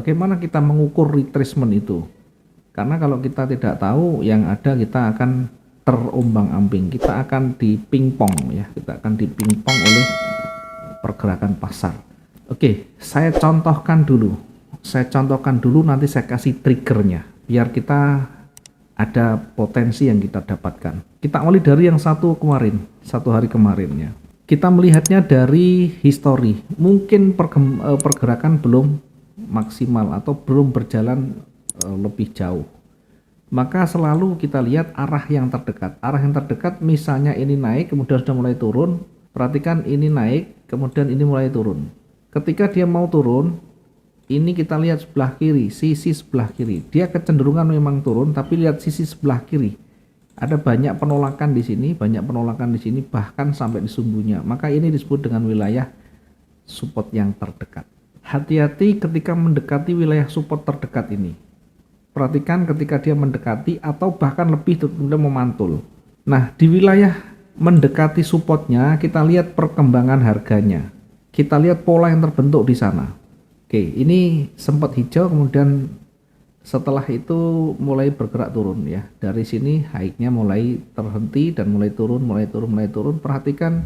bagaimana kita mengukur retracement itu? Karena kalau kita tidak tahu, yang ada kita akan terombang-ambing, kita akan dipingpong ya, kita akan dipingpong oleh pergerakan pasar. Oke, saya contohkan dulu. Nanti saya kasih triggernya biar kita ada potensi yang kita dapatkan. Kita awali dari yang satu hari kemarin ya. Kita melihatnya dari histori. Mungkin pergerakan belum maksimal atau belum berjalan lebih jauh. Maka selalu kita lihat arah yang terdekat. Arah yang terdekat misalnya ini naik kemudian sudah mulai turun. Perhatikan ini naik kemudian ini mulai turun. Ketika dia mau turun, ini kita lihat sebelah kiri, sisi sebelah kiri. Dia kecenderungan memang turun, tapi lihat sisi sebelah kiri. Ada banyak penolakan di sini, bahkan sampai di sumbunya. Maka ini disebut dengan wilayah support yang terdekat. Hati-hati ketika mendekati wilayah support terdekat ini. Perhatikan ketika dia mendekati atau bahkan lebih kemudian memantul. Nah, di wilayah mendekati supportnya, kita lihat perkembangan harganya. Kita lihat pola yang terbentuk di sana. Oke, ini sempat hijau kemudian setelah itu mulai bergerak turun ya. Dari sini high-nya mulai terhenti dan mulai turun. Perhatikan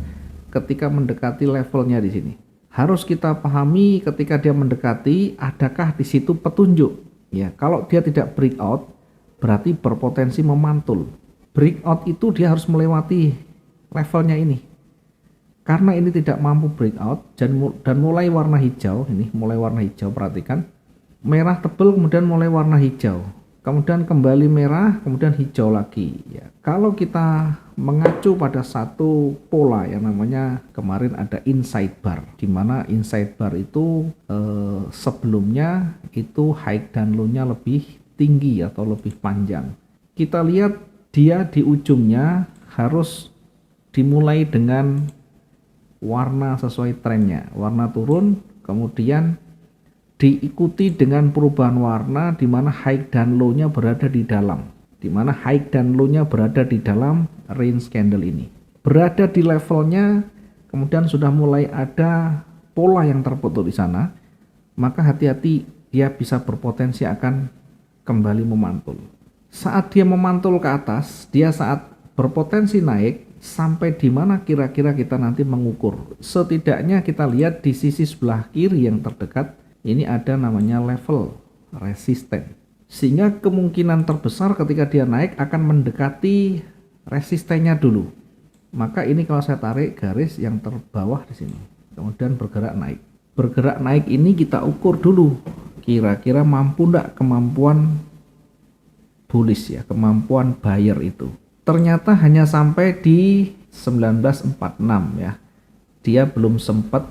ketika mendekati levelnya di sini. Harus kita pahami ketika dia mendekati, adakah di situ petunjuk? Ya, kalau dia tidak breakout berarti berpotensi memantul. Breakout itu dia harus melewati levelnya ini. Karena ini tidak mampu breakout dan mulai warna hijau, ini mulai warna hijau, perhatikan. Merah tebal kemudian mulai warna hijau. Kemudian kembali merah, kemudian hijau lagi. Ya, kalau kita mengacu pada satu pola yang namanya kemarin ada inside bar, di mana inside bar itu sebelumnya itu high dan low-nya lebih tinggi atau lebih panjang. Kita lihat dia di ujungnya harus dimulai dengan warna sesuai trennya, warna turun, kemudian diikuti dengan perubahan warna di mana high dan low-nya berada di dalam, range candle ini. Berada di levelnya, kemudian sudah mulai ada pola yang terbentuk di sana, maka hati-hati dia bisa berpotensi akan kembali memantul. Saat dia memantul ke atas, dia saat berpotensi naik, sampai di mana kira-kira kita nanti mengukur. Setidaknya kita lihat di sisi sebelah kiri yang terdekat ini ada namanya level resisten. Sehingga kemungkinan terbesar ketika dia naik akan mendekati resistennya dulu. Maka ini kalau saya tarik garis yang terbawah di sini, kemudian bergerak naik. Bergerak naik ini kita ukur dulu. Kira-kira mampu enggak kemampuan bullish ya, kemampuan buyer itu. Ternyata hanya sampai di 1946 ya. Dia belum sempat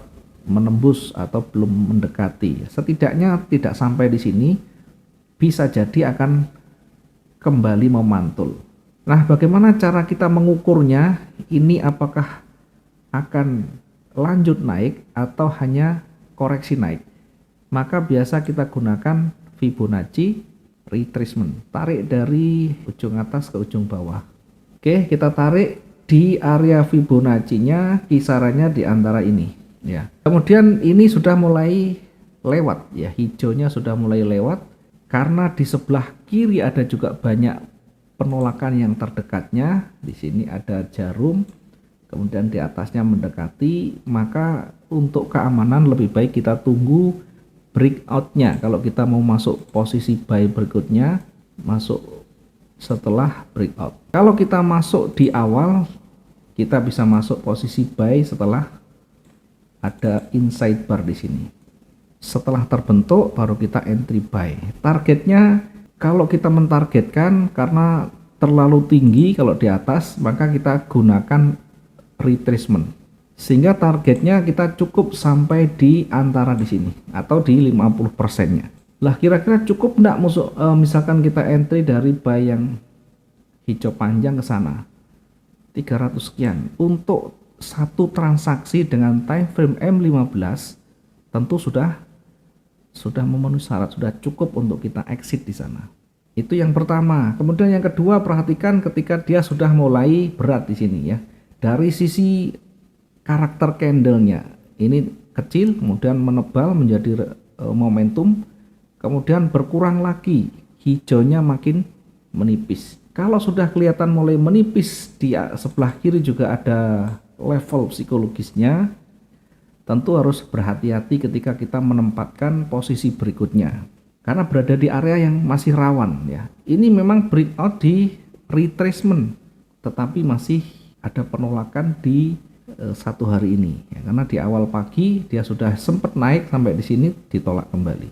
menembus atau belum mendekati. Setidaknya tidak sampai di sini, bisa jadi akan kembali memantul. Nah, bagaimana cara kita mengukurnya? Ini apakah akan lanjut naik atau hanya koreksi naik? Maka biasa kita gunakan Fibonacci retracement. Tarik dari ujung atas ke ujung bawah. Oke, kita tarik di area Fibonacci-nya, kisarannya di antara ini ya. Kemudian ini sudah mulai lewat ya, hijaunya sudah mulai lewat karena di sebelah kiri ada juga banyak penolakan yang terdekatnya. Di sini ada jarum, kemudian di atasnya mendekati, maka untuk keamanan lebih baik kita tunggu breakout-nya. Kalau kita mau masuk posisi buy berikutnya, masuk setelah breakout. Kalau kita masuk di awal, kita bisa masuk posisi buy setelah ada inside bar di sini. Setelah terbentuk baru kita entry buy. Targetnya kalau kita mentargetkan karena terlalu tinggi kalau di atas, maka kita gunakan retracement. Sehingga targetnya kita cukup sampai di antara di sini atau di 50%-nya. Lah kira-kira cukup enggak misalkan kita entry dari buy yang hijau panjang ke sana 300 sekian untuk satu transaksi dengan time frame M15 tentu sudah memenuhi syarat, sudah cukup untuk kita exit di sana. Itu yang pertama. Kemudian yang kedua, perhatikan ketika dia sudah mulai berat di sini ya. Dari sisi karakter candlenya ini kecil kemudian menebal menjadi momentum. kemudian berkurang lagi, hijaunya makin menipis. Kalau sudah kelihatan mulai menipis, di sebelah kiri juga ada level psikologisnya. Tentu harus berhati-hati ketika kita menempatkan posisi berikutnya, karena berada di area yang masih rawan ya. Ini memang breakout di retracement, tetapi masih ada penolakan di satu hari ini ya, karena di awal pagi dia sudah sempat naik sampai di sini, ditolak kembali.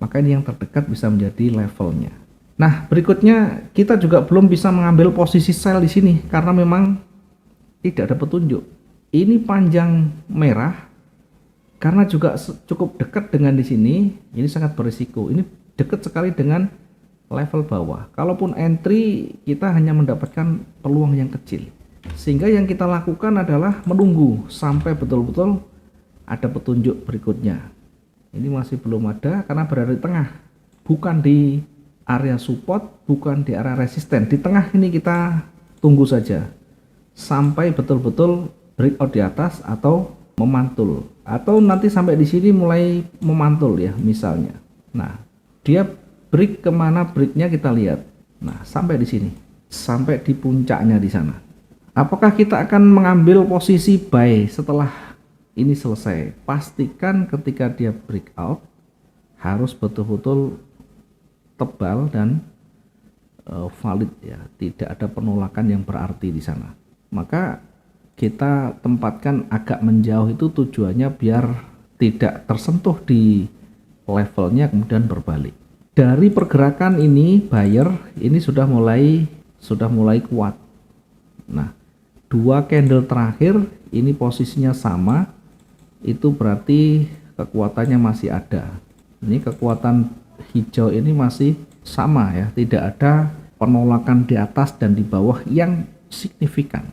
Maka ini yang terdekat bisa menjadi levelnya. Nah, berikutnya kita juga belum bisa mengambil posisi sell di sini karena memang tidak ada petunjuk. Ini panjang merah karena juga cukup dekat dengan di sini, ini sangat berisiko. Ini dekat sekali dengan level bawah. Kalaupun entry, kita hanya mendapatkan peluang yang kecil. Sehingga yang kita lakukan adalah menunggu sampai betul-betul ada petunjuk berikutnya. Ini masih belum ada karena berada di tengah, bukan di area support, bukan di area resisten. Di tengah ini kita tunggu saja sampai betul-betul breakout di atas atau memantul, atau nanti sampai di sini mulai memantul ya misalnya. Nah, dia break kemana breaknya kita lihat. Nah, sampai di sini, sampai di puncaknya di sana. Apakah kita akan mengambil posisi buy setelah ini selesai? Pastikan ketika dia breakout harus betul-betul tebal dan valid ya, tidak ada penolakan yang berarti di sana. Maka kita tempatkan agak menjauh, itu tujuannya biar tidak tersentuh di levelnya kemudian berbalik. Dari pergerakan ini buyer ini sudah mulai kuat. Nah, dua candle terakhir ini posisinya sama, itu berarti kekuatannya masih ada. Ini kekuatan hijau ini masih sama ya, tidak ada penolakan di atas dan di bawah yang signifikan.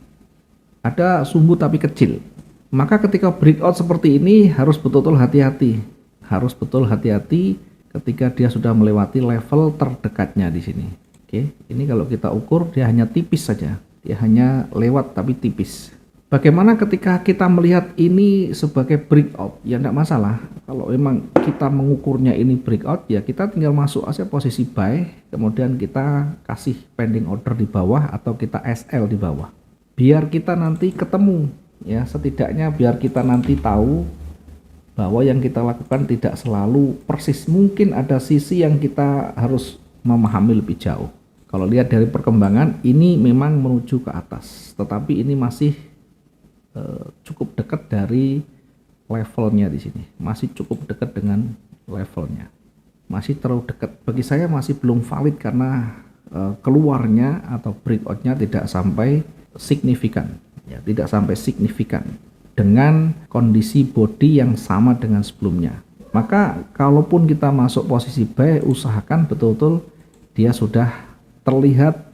Ada sumbu tapi kecil. Maka ketika breakout seperti ini harus betul-betul hati-hati. Harus betul hati-hati ketika dia sudah melewati level terdekatnya di sini. Oke, ini kalau kita ukur dia hanya tipis saja. Dia hanya lewat tapi tipis. Bagaimana ketika kita melihat ini sebagai breakout? Ya enggak masalah. Kalau memang kita mengukurnya ini breakout, ya kita tinggal masuk aja posisi buy, kemudian kita kasih pending order di bawah atau kita SL di bawah. Biar kita nanti ketemu ya, setidaknya biar kita nanti tahu bahwa yang kita lakukan tidak selalu persis. Mungkin ada sisi yang kita harus memahami lebih jauh. Kalau lihat dari perkembangan ini memang menuju ke atas, tetapi ini masih cukup dekat dari levelnya di sini. Masih cukup dekat dengan levelnya. Masih terlalu dekat. Bagi saya masih belum valid karena keluarnya atau breakoutnya tidak sampai signifikan ya, tidak sampai signifikan dengan kondisi body yang sama dengan sebelumnya. Maka kalaupun kita masuk posisi buy, usahakan betul-betul dia sudah terlihat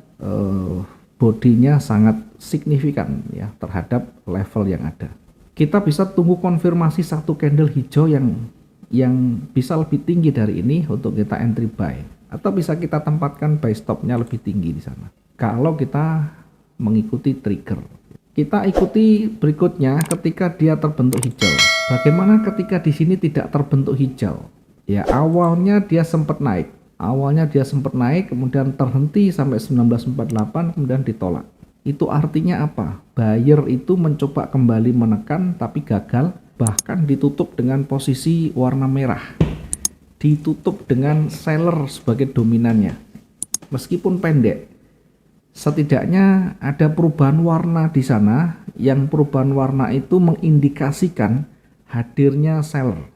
bodinya sangat signifikan ya terhadap level yang ada. Kita bisa tunggu konfirmasi satu candle hijau yang bisa lebih tinggi dari ini untuk kita entry buy, atau bisa kita tempatkan buy stopnya lebih tinggi di sana. Kalau kita mengikuti trigger, kita ikuti berikutnya ketika dia terbentuk hijau. Bagaimana ketika di sini tidak terbentuk hijau? Ya, awalnya dia sempat naik, kemudian terhenti sampai 1948, kemudian ditolak. Itu artinya apa? Buyer itu mencoba kembali menekan tapi gagal, bahkan ditutup dengan posisi warna merah, ditutup dengan seller sebagai dominannya. Meskipun pendek, setidaknya ada perubahan warna di sana, yang perubahan warna itu mengindikasikan hadirnya seller.